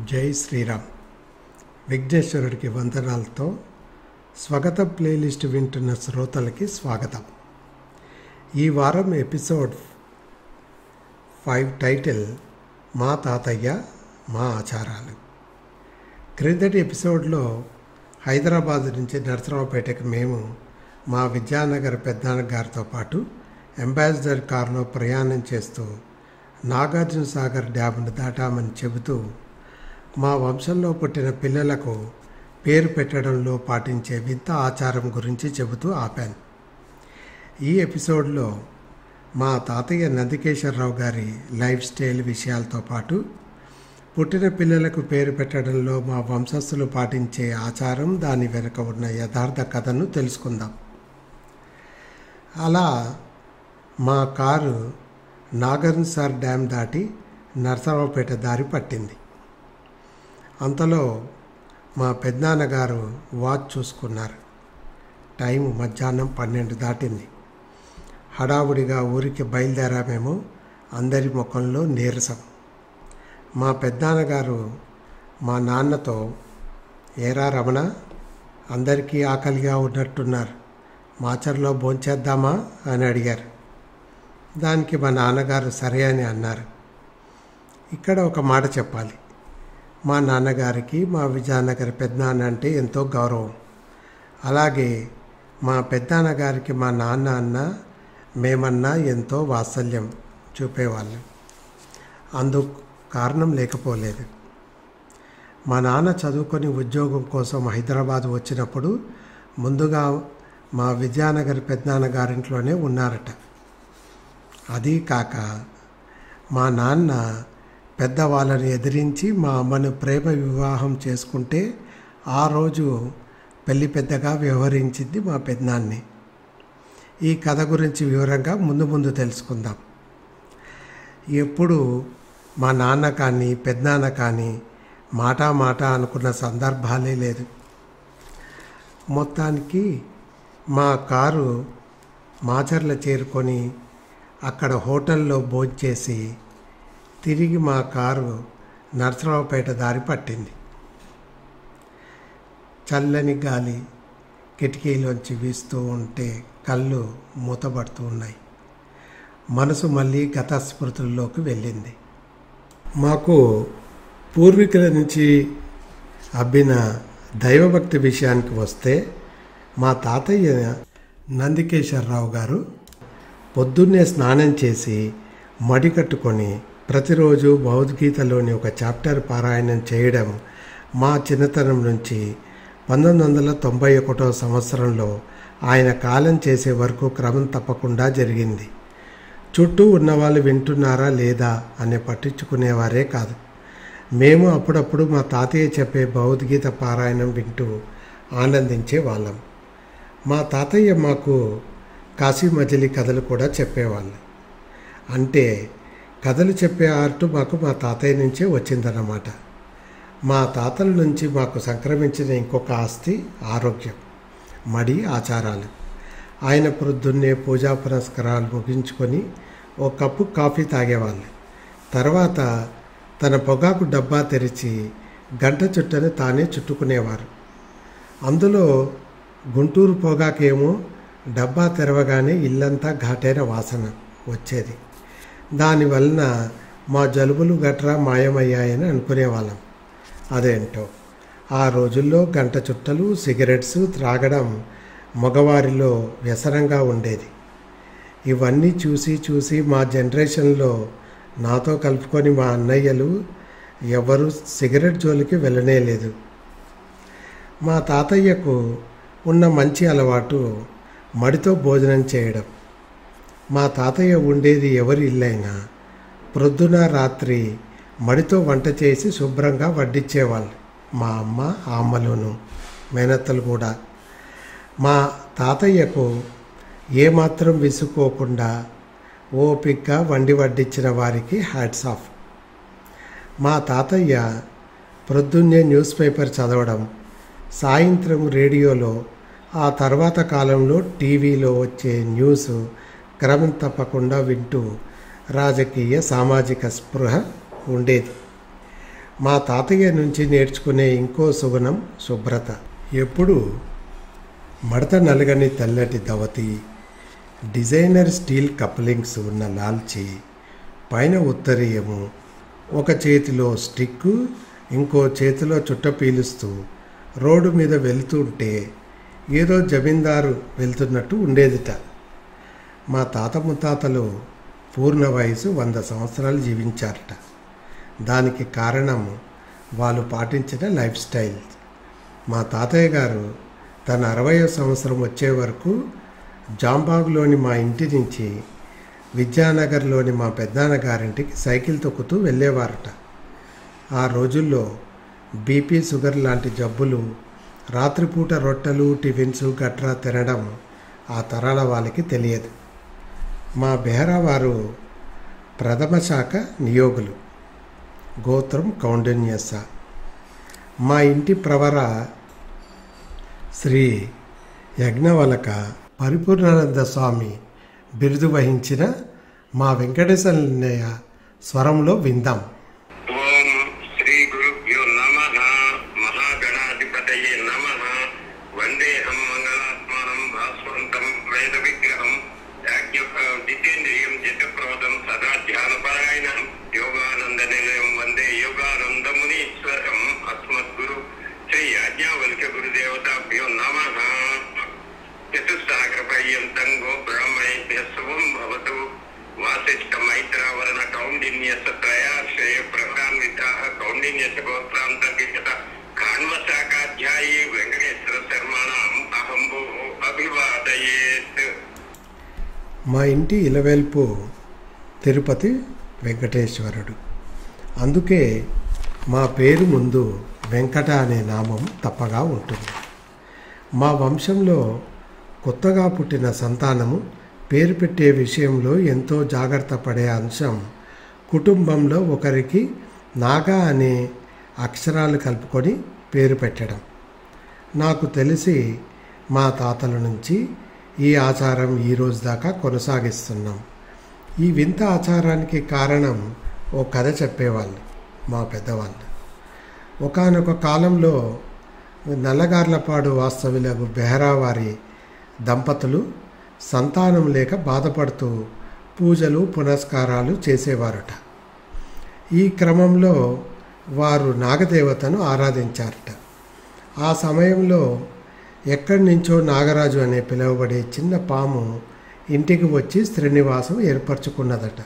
జై శ్రీరామ్. విఘ్నేశ్వరుడికి వందనాలతో స్వాగత ప్లేలిస్ట్ వింటున్న శ్రోతలకి స్వాగతం. ఈ వారం ఎపిసోడ్ 5 టైటిల్ మా తాతయ్య మా ఆచారాలు. క్రిందటి ఎపిసోడ్లో హైదరాబాద్ నుంచి నరసరావుపేటకి మేము మా విద్యానగర్ పెద్దనాన్నగారితో పాటు అంబాసిడర్ కారులో ప్రయాణం చేస్తూ నాగార్జున సాగర్ డ్యామ్ను దాటామని చెబుతూ మా వంశంలో పుట్టిన పిల్లలకు పేరు పెట్టడంలో పాటించే వింత ఆచారం గురించి చెబుతూ ఆపాను. ఈ ఎపిసోడ్లో మా తాతయ్య నందికేశ్వరరావు గారి లైఫ్ స్టైల్ విషయాలతో పాటు పుట్టిన పిల్లలకు పేరు పెట్టడంలో మా వంశస్థులు పాటించే ఆచారం, దాని వెనుక ఉన్న యథార్థ కథను తెలుసుకుందాం. అలా మా కారు నాగార్జున సాగర్ డ్యామ్ దాటి నరసరావుపేట దారి పట్టింది. అంతలో మా పెద్దనాన్నగారు వాచ్ చూసుకున్నారు. టైం మధ్యాహ్నం 12 దాటింది. హడావుడిగా ఊరికి బయలుదేరామేమో. అందరి ముఖంలో నీరసం. మా పెద్దనాన్నగారు మా నాన్నతో, ఏరా రమణ, అందరికీ ఆకలిగా ఉన్నట్టున్నారు, మాచర్లో భోంచేద్దామా అని అడిగారు. దానికి మా నాన్నగారు సరే అని అన్నారు. ఇక్కడ ఒక మాట చెప్పాలి. మా నాన్నగారికి మా విజయనగర పెద్దనాన్న అంటే ఎంతో గౌరవం. అలాగే మా పెద్దనాన్నగారికి మా నాన్న అన్న, మేమన్నా ఎంతో వాత్సల్యం చూపేవాళ్ళం. అందుకు కారణం లేకపోలేదు. మా నాన్న చదువుకొని ఉద్యోగం కోసం హైదరాబాద్ వచ్చినప్పుడు ముందుగా మా విజయనగర పెద్దనాన్నగారింట్లోనే ఉన్నారట. అదీ కాక మా నాన్న పెద్దవాళ్ళని ఎదిరించి మా అమ్మను ప్రేమ వివాహం చేసుకుంటే ఆ రోజు పెళ్లి పెద్దగా వ్యవహరించింది మా పెద్దనాన్ని. ఈ కథ గురించి వివరంగా ముందు తెలుసుకుందాం. ఎప్పుడు మా నాన్న కానీ పెద్దనాన్న కానీ మాట అనుకున్న సందర్భాలే లేదు. మొత్తానికి మా కారు మాచర్ల చేరుకొని అక్కడ హోటల్లో భోంచేసి తిరిగి మా కారు నరసరావుపేట దారి పట్టింది. చల్లని గాలి కిటికీలోంచి వీస్తూ ఉంటే కళ్ళు మూతపడుతూ ఉన్నాయి. మనసు మళ్ళీ గత స్మృతుల్లోకి వెళ్ళింది. మాకు పూర్వీకుల నుంచి అబ్బిన దైవభక్తి విషయానికి వస్తే, మా తాతయ్య నందికేశ్వరరావు గారు పొద్దున్నే స్నానం చేసి మడి కట్టుకొని ప్రతిరోజు భగవద్గీతలోని ఒక చాప్టర్ పారాయణం చేయడం మా చిన్నతనం నుంచి 1991 సంవత్సరంలో ఆయన కాలం చేసే వరకు క్రమం తప్పకుండా జరిగింది. చుట్టూ ఉన్నవాళ్ళు వింటున్నారా లేదా అని పట్టించుకునేవారే కాదు. మేము అప్పుడప్పుడు మా తాతయ్య చెప్పే భగవద్గీత పారాయణం వింటూ ఆనందించే వాళ్ళం. మా తాతయ్య మాకు కాశీ మజిలీ కథలు కూడా చెప్పేవాళ్ళు. అంటే కథలు చెప్పే ఆర్ట్ మాకు మా తాతయ్య నుంచే వచ్చిందన్నమాట. మా తాతల నుంచి మాకు సంక్రమించిన ఇంకొక ఆస్తి ఆరోగ్యం, మడి, ఆచారాలు. ఆయన ప్రొద్దున్నే పూజా పురస్కారాలు ముగించుకొని ఒక కప్పు కాఫీ తాగేవాళ్ళు. తర్వాత తన పొగాకు డబ్బా తెరిచి గంట చుట్టని తానే చుట్టుకునేవారు. అందులో గుంటూరు పొగాకేమో డబ్బా తెరవగానే ఇల్లంతా ఘాటైన వాసన వచ్చేది. దానివలన మా జలుబులు గట్రా మాయమయ్యాయని అనుకునేవాళ్ళం. అదేంటో ఆ రోజుల్లో గంట చుట్టలు, సిగరెట్స్ త్రాగడం మగవారిలో వ్యసనంగా ఉండేది. ఇవన్నీ చూసి మా జనరేషన్లో నాతో కలుపుకొని మా అన్నయ్యలు ఎవరు సిగరెట్ జోలికి వెళ్ళనే లేదు. మా తాతయ్యకు ఉన్న మంచి అలవాటు మడితో భోజనం చేయడం. మా తాతయ్య ఉండేది ఎవరి ఇల్లైనా ప్రొద్దున రాత్రి మడితో వంట చేసి శుభ్రంగా వడ్డించేవాళ్ళు. మా అమ్మ, అమ్మలోను మేనత్తలు కూడా. మా తాతయ్యకు ఏమాత్రం విసుకోకుండా ఓపికగా వడ్డించిన వారికి హ్యాట్స్ ఆఫ్. మా తాతయ్య ప్రొద్దున్నే న్యూస్ పేపర్ చదవడం, సాయంత్రం రేడియోలో, ఆ తర్వాత కాలంలో టీవీలో వచ్చే న్యూస్ క్రమం తప్పకుండా వింటూ రాజకీయ, సామాజిక స్పృహ ఉండేది. మా తాతయ్య నుంచి నేర్చుకునే ఇంకో సుగుణం శుభ్రత. ఎప్పుడు మడత నలగని తెల్లటి దవతి, డిజైనర్ స్టీల్ కప్లింగ్స్ ఉన్న లాల్చి, పైన ఉత్తరీయము, ఒక చేతిలో స్టిక్కు ఇంకో చేతిలో చుట్ట పీలుస్తూ రోడ్డు మీద వెళ్తుంటే ఏదో జమీందారు వెళ్తున్నట్టు ఉండేదిట. మా తాత ముత్తాతలు పూర్ణ వయసు 100 సంవత్సరాలు జీవించారట. దానికి కారణం వాళ్ళు పాటించిన లైఫ్ స్టైల్. మా తాతయ్య గారు తన 60వ సంవత్సరం వచ్చే వరకు జాంబాగ్లోని మా ఇంటి నుంచి విద్యానగర్లోని మా పెద్దనాన్నగారింటికి సైకిల్ తొక్కుతూ వెళ్ళేవారట. ఆ రోజుల్లో బీపీ, షుగర్ లాంటి జబ్బులు, రాత్రిపూట రొట్టెలు, టిఫిన్స్ గట్రా తినడం ఆ తరాల వాళ్ళకి తెలియదు. మా బెహరా వారు ప్రథమ శాఖ నియోగులు, గోత్రం కౌండిన్యస. మా ఇంటి ప్రవర శ్రీ యజ్ఞవలక పరిపూర్ణానంద స్వామి బిరుదు వహించిన మా వెంకటేశ్వరయ్య స్వరంలో విందాం. ఓం శ్రీ గురుభ్యో నమః. మహాగణాధిపతయే నమః. వందేహం మంగళాత్మానం భాస్వంతం వేద విగ్రహం జితేంద్రియం జితప్రోదం సదా ధ్యానపరాయణం యోగానంద నిలయం వందే యోగానంద మునీశ్వరం. అస్మద్గురు శ్రీ యాజ్ఞవల్క్య గురుదేవతాభ్యో నమః. చతుస్సాగర పర్యంతం గో బ్రాహ్మణేభ్యః శుభం భవతు. వాసిష్ఠ మైత్రావరణ కౌండిన్యస త్రయాశ్రయ ప్రధాన్వితాః కౌండిన్యస గోత్రాంతర్గత ఖాన్వశాఖాధ్యాయీ వెంకటేశ్వర శర్మాణం అహంభో అభివాదయేత్. మా ఇంటి ఇలవేల్పు తిరుపతి వెంకటేశ్వరుడు. అందుకే మా పేరు ముందు వెంకట అనే నామం తప్పగా ఉంటుంది. మా వంశంలో కొత్తగా పుట్టిన సంతానము పేరు పెట్టే విషయంలో ఎంతో జాగ్రత్త పడే అంశం కుటుంబంలో ఒకరికి నాగా అనే అక్షరాలు కలుపుకొని పేరు పెట్టడం. నాకు తెలిసి మా తాతల నుంచి ఈ ఆచారం ఈ రోజు దాకా కొనసాగిస్తున్నాం. ఈ వింత ఆచారానికి కారణం ఓ కథ చెప్పేవాళ్ళు మా పెద్దవాళ్ళు. ఒకానొక కాలంలో నల్లగార్లపాడు వాస్తవ్యులకు బెహరా వారి దంపతులు సంతానం లేక బాధపడుతూ పూజలు పునస్కారాలు చేసేవారట. ఈ క్రమంలో వారు నాగదేవతను ఆరాధించారట. ఆ సమయంలో ఎక్కడి నుంచో నాగరాజు అనే పిలువబడే చిన్న పాము ఇంటికి వచ్చి శ్రీనివాసం ఏర్పరచుకున్నదట.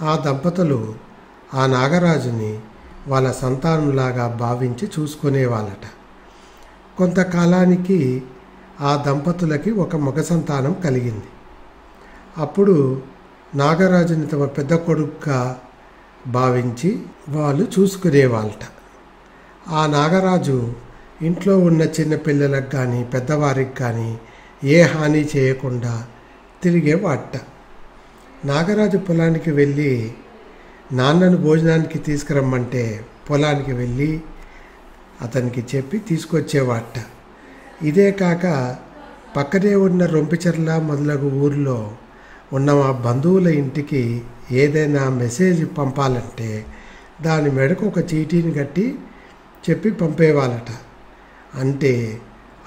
ఆ దంపతులు ఆ నాగరాజుని వాళ్ళ సంతానంలాగా భావించి చూసుకునేవాళ్ళట. కొంతకాలానికి ఆ దంపతులకి ఒక మగ సంతానం కలిగింది. అప్పుడు నాగరాజుని తమ పెద్ద కొడుకుగా భావించి వాళ్ళు చూసుకునేవాళ్ళట. ఆ నాగరాజు ఇంట్లో ఉన్న చిన్నపిల్లలకు కానీ పెద్దవారికి కానీ ఏ హాని చేయకుండా తిరిగేవాట. నాగరాజు పొలానికి వెళ్ళి నాన్నను భోజనానికి తీసుకురమ్మంటే పొలానికి వెళ్ళి అతనికి చెప్పి తీసుకొచ్చేవాట. ఇదే కాక పక్కనే ఉన్న రొంపిచెర్ల మొదలగు ఊర్లో ఉన్న మా బంధువుల ఇంటికి ఏదైనా మెసేజ్ పంపాలంటే దాని మెడకు ఒక చీటీని కట్టి చెప్పి పంపేవాళ్ళట. అంటే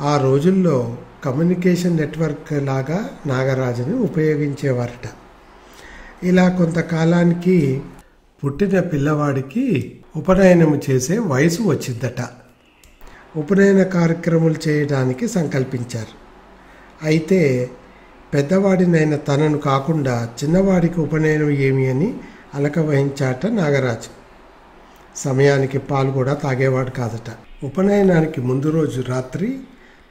ఆ రోజుల్లో కమ్యూనికేషన్ నెట్వర్క్ లాగా నాగరాజుని ఉపయోగించేవారట. ఇలా కొంతకాలానికి పుట్టిన పిల్లవాడికి ఉపనయనం చేసే వయసు వచ్చిందట. ఉపనయన కార్యక్రమాలు చేయడానికి సంకల్పించారు. అయితే పెద్దవాడినైన తనను కాకుండా చిన్నవాడికి ఉపనయనం ఏమి అని అలక వహించాట నాగరాజు. సమయానికి పాలు కూడా తాగేవాడు కాదట. ఉపనయనానికి ముందు రోజు రాత్రి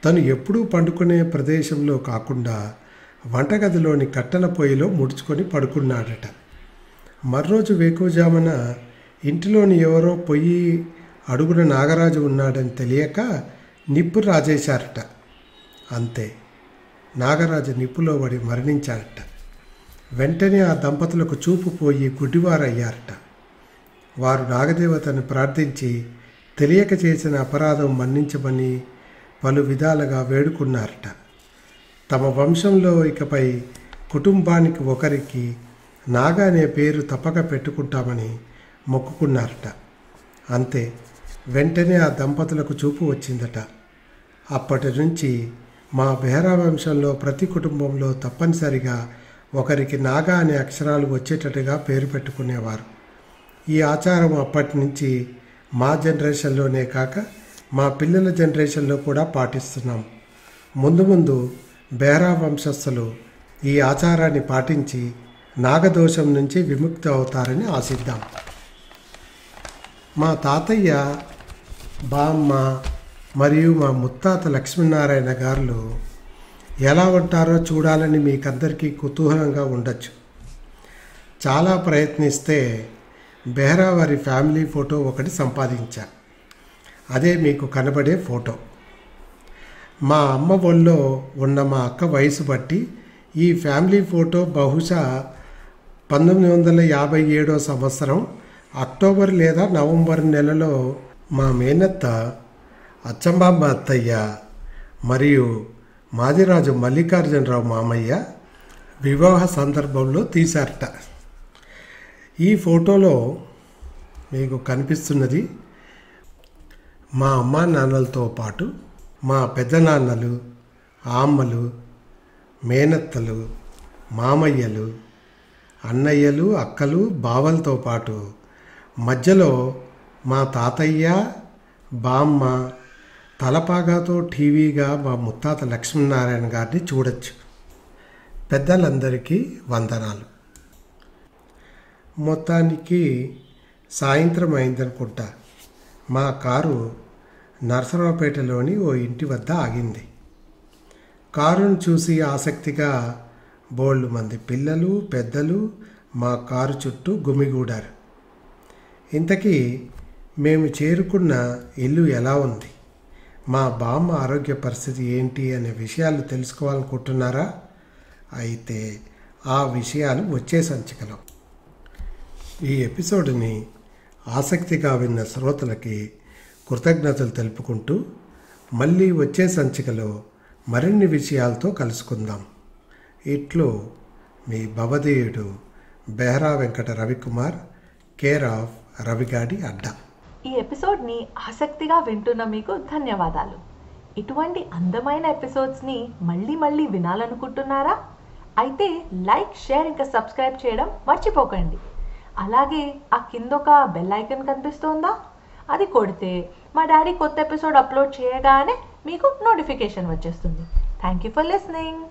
తను ఎప్పుడూ పండుకునే ప్రదేశంలో కాకుండా వంటగదిలోని కట్టెల పొయ్యిలో ముడుచుకొని పడుకున్నాడట. మర్రోజు వేకువజామున ఇంటిలోని ఎవరో పొయ్యి అడుగున నాగరాజు ఉన్నాడని తెలియక నిప్పు రాజేశారట. అంతే, నాగరాజు నిప్పులో పడి మరణించారట. వెంటనే ఆ దంపతులకు చూపు పోయి గుడ్డివారయ్యారట. వారు నాగదేవతను ప్రార్థించి తెలియక చేసిన అపరాధం మన్నించమని పలు విధాలుగా వేడుకున్నారట. తమ వంశంలో ఇకపై కుటుంబానికి ఒకరికి నాగ అనే పేరు తప్పక పెట్టుకుంటామని మొక్కుకున్నారట. అంతే, వెంటనే ఆ దంపతులకు చూపు వచ్చిందట. అప్పటి నుంచి మా బెహ్రా వంశంలో ప్రతి కుటుంబంలో తప్పనిసరిగా ఒకరికి నాగా అనే అక్షరాలు వచ్చేటట్టుగా పేరు పెట్టుకునేవారు. ఈ ఆచారం అప్పటి నుంచి మా జనరేషన్లోనే కాక మా పిల్లల జనరేషన్లో కూడా పాటిస్తున్నాం. ముందు ముందు బెహ్రా వంశస్థులు ఈ ఆచారాన్ని పాటించి నాగదోషం నుంచి విముక్తి అవుతారని ఆశిద్దాం. మా తాతయ్య, బామ్మ మరియు మా ముత్తాత లక్ష్మీనారాయణ గారు ఎలా ఉంటారో చూడాలని మీకందరికీ కుతూహలంగా ఉండొచ్చు. చాలా ప్రయత్నిస్తే బెహ్రా వారి ఫ్యామిలీ ఫోటో ఒకటి సంపాదించా. అదే మీకు కనబడే ఫోటో. మా అమ్మ ఒళ్ళో ఉన్న మా అక్క వయసు బట్టి ఈ ఫ్యామిలీ ఫోటో బహుశా 1957 సంవత్సరం అక్టోబర్ లేదా నవంబర్ నెలలో మా మేనత్త అచ్చంబాంబ అత్తయ్య మరియు మాదిరాజు మల్లికార్జునరావు మామయ్య వివాహ సందర్భంలో తీశారట. ఈ ఫోటోలో మీకు కనిపిస్తున్నది మా అమ్మా నాన్నలతో పాటు మా పెద్దనాన్నలు, అమ్మలు, మేనత్తలు, మామయ్యలు, అన్నయ్యలు, అక్కలు, బావలతో పాటు మధ్యలో మా తాతయ్య, బామ్మ, తలపాగాతో టీవీగా మా ముత్తాత లక్ష్మీనారాయణ గారిని చూడొచ్చు. పెద్దలందరికీ వందనాలు. మొత్తానికి సాయంత్రం అయిందనుకుంటా. మా కారు నరసరావుపేటలోని ఓ ఇంటి వద్ద ఆగింది. కారును చూసి ఆసక్తిగా బోల్డ్ మంది పిల్లలు, పెద్దలు మా కారు చుట్టూ గుమిగూడారు. ఇంతకీ మేము చేరుకున్న ఇల్లు ఎలా ఉంది, మా బామ్మ ఆరోగ్య పరిస్థితి ఏంటి అనే విషయాలు తెలుసుకోవాలనుకుంటున్నారా? అయితే ఆ విషయాలు వచ్చే సంచికలో. ఈ ఎపిసోడ్ని ఆసక్తిగా విన్న శ్రోతలకి కృతజ్ఞతలు తెలుపుకుంటూ మళ్ళీ వచ్చే సంచికలో మరిన్ని విషయాలతో కలుసుకుందాం. ఇట్లు మీ భవదేయుడు బెహ్రా వెంకట రవికుమార్, కేర్ ఆఫ్ రవిగాడి అడ్డా. ఈ ఎపిసోడ్ని ఆసక్తిగా వింటున్న మీకు ధన్యవాదాలు. ఇటువంటి అందమైన ఎపిసోడ్స్ని మళ్ళీ మళ్ళీ వినాలనుకుంటున్నారా? అయితే లైక్, షేర్ ఇంకా సబ్స్క్రైబ్ చేయడం మర్చిపోకండి. అలాగే ఆ కిందొక బెల్ ఐకాన్ కనిపిస్తోందా? అది కొడితే మా డాడీ కొత్త ఎపిసోడ్ అప్లోడ్ చేయగానే మీకు నోటిఫికేషన్ వచ్చేస్తుంది. Thank you for listening.